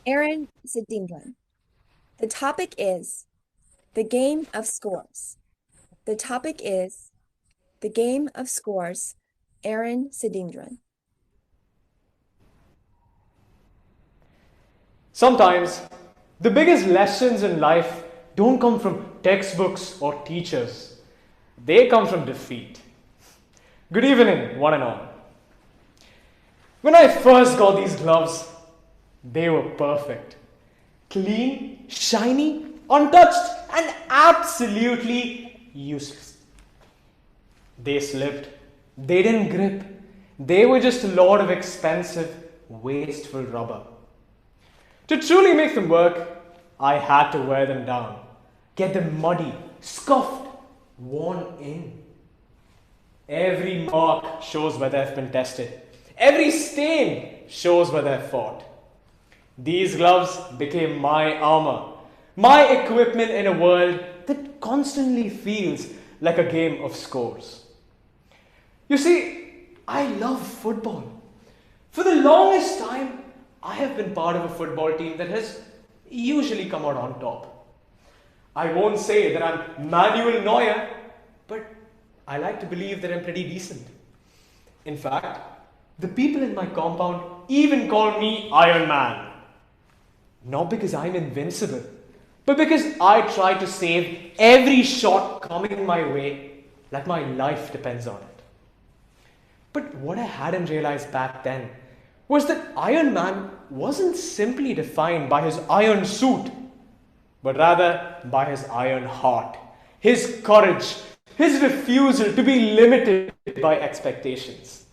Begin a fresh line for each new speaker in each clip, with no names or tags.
Aaron Sudheendran. The topic is the game of scores. The topic is the game of scores. Aaron Sudheendran.
Sometimes the biggest lessons in life don't come from textbooks or teachers, they come from defeat. Good evening, one and all. When I first got these gloves, they were perfect. Clean, shiny, untouched, and absolutely useless. They slipped, they didn't grip, they were just a lot of expensive, wasteful rubber. To truly make them work, I had to wear them down, get them muddy, scuffed, worn in. Every mark shows where they've been tested. Every stain shows where they've fought. These gloves became my armor, my equipment in a world that constantly feels like a game of scores. You see, I love football. For the longest time, I have been part of a football team that has usually come out on top. I won't say that I'm Manuel Neuer, but I like to believe that I'm pretty decent. In fact, the people in my compound even call me Iron Man. Not because I'm invincible, but because I try to save every shot coming my way like my life depends on it. But what I hadn't realized back then was that Iron Man wasn't simply defined by his iron suit, but rather by his iron heart, his courage, his refusal to be limited by expectations.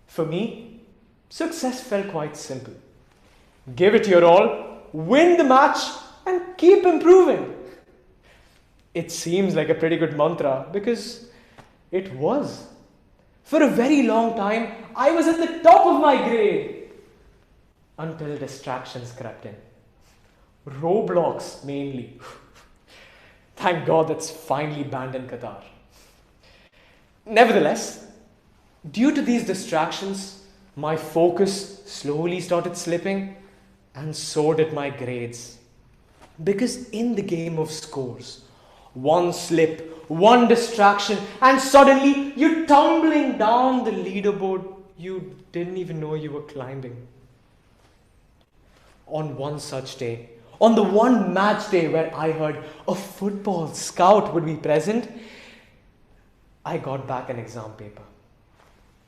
For me, success felt quite simple. Give it your all, win the match, and keep improving. It seems like a pretty good mantra because it was. For a very long time, I was at the top of my grade until distractions crept in. Roblox mainly. Thank God that's finally banned in Qatar. Nevertheless, due to these distractions, my focus slowly started slipping, and so did my grades. Because in the game of scores, one slip, one distraction, and suddenly you're tumbling down the leaderboard you didn't even know you were climbing. On one such day, on the one match day where I heard a football scout would be present, I got back an exam paper,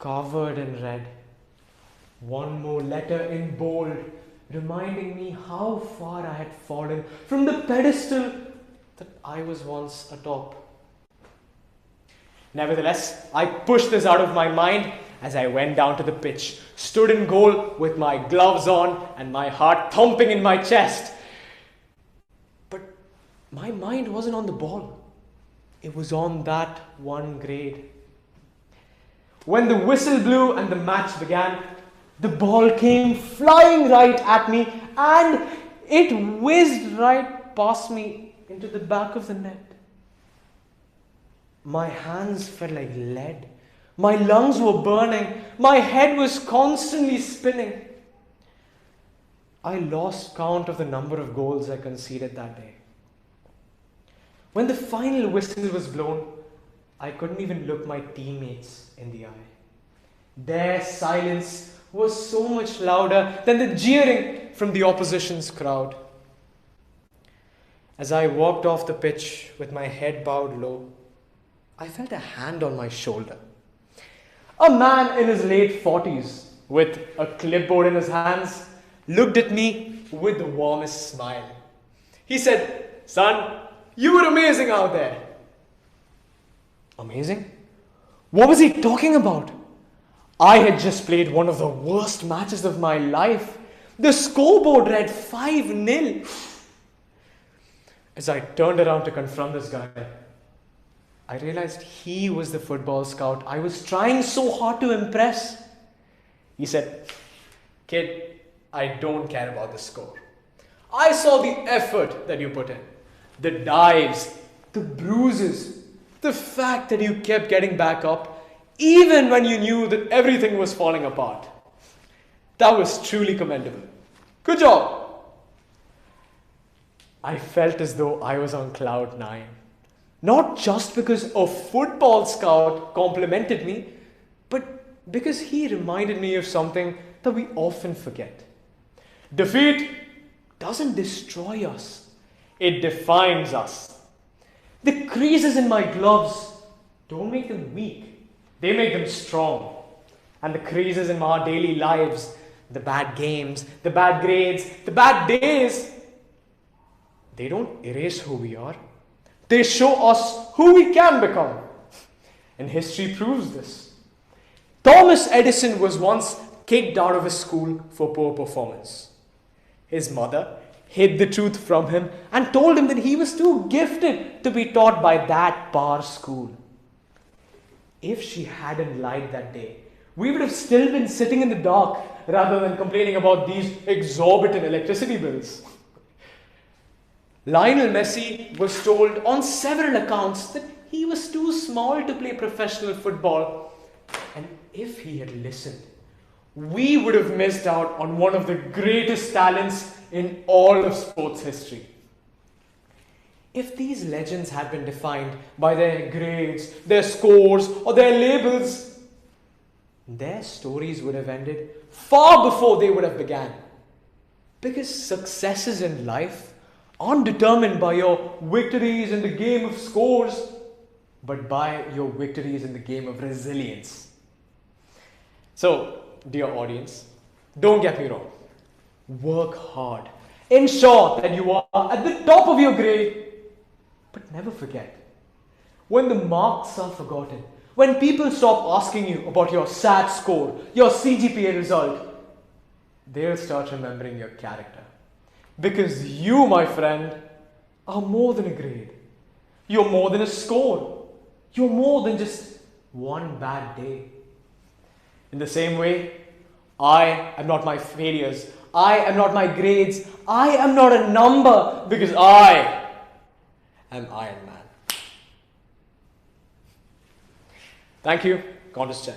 covered in red. One more letter in bold, reminding me how far I had fallen from the pedestal that I was once atop. Nevertheless, I pushed this out of my mind as I went down to the pitch, stood in goal with my gloves on and my heart thumping in my chest. But my mind wasn't on the ball. It was on that one grade. When the whistle blew and the match began, the ball came flying right at me and it whizzed right past me into the back of the net. My hands felt like lead. My lungs were burning. My head was constantly spinning. I lost count of the number of goals I conceded that day. When the final whistle was blown, I couldn't even look my teammates in the eye. Their silence was so much louder than the jeering from the opposition's crowd. As I walked off the pitch with my head bowed low, I felt a hand on my shoulder. A man in his late 40s, with a clipboard in his hands, looked at me with the warmest smile. He said, "Son, you were amazing out there." Amazing? What was he talking about? I had just played one of the worst matches of my life. The scoreboard read 5-0. As I turned around to confront this guy, I realized he was the football scout I was trying so hard to impress. He said, "Kid, I don't care about the score. I saw the effort that you put in. The dives, the bruises, the fact that you kept getting back up even when you knew that everything was falling apart. That was truly commendable." Good job. I felt as though I was on cloud nine. Not just because a football scout complimented me, but because he reminded me of something that we often forget. Defeat doesn't destroy us, it defines us. The creases in my gloves don't make them weak, they make them strong. And the creases in our daily lives, the bad games, the bad grades, the bad days, they don't erase who we are. They show us who we can become. And history proves this. Thomas Edison was once kicked out of his school for poor performance. His mother hid the truth from him and told him that he was too gifted to be taught by that bar school. If she hadn't lied that day, we would have still been sitting in the dark rather than complaining about these exorbitant electricity bills. Lionel Messi was told on several accounts that he was too small to play professional football. And if he had listened, we would have missed out on one of the greatest talents in all of sports history. If these legends had been defined by their grades, their scores, or their labels, their stories would have ended far before they would have begun. Because successes in life aren't determined by your victories in the game of scores, but by your victories in the game of resilience. So, dear audience, don't get me wrong. Work hard. Ensure that you are at the top of your grade. But never forget, when the marks are forgotten, when people stop asking you about your SAT score, your CGPA result, they'll start remembering your character. Because you, my friend, are more than a grade. You're more than a score. You're more than just one bad day. In the same way, I am not my failures. I am not my grades. I am not a number because I am Iron Man. Thank you. Contest check.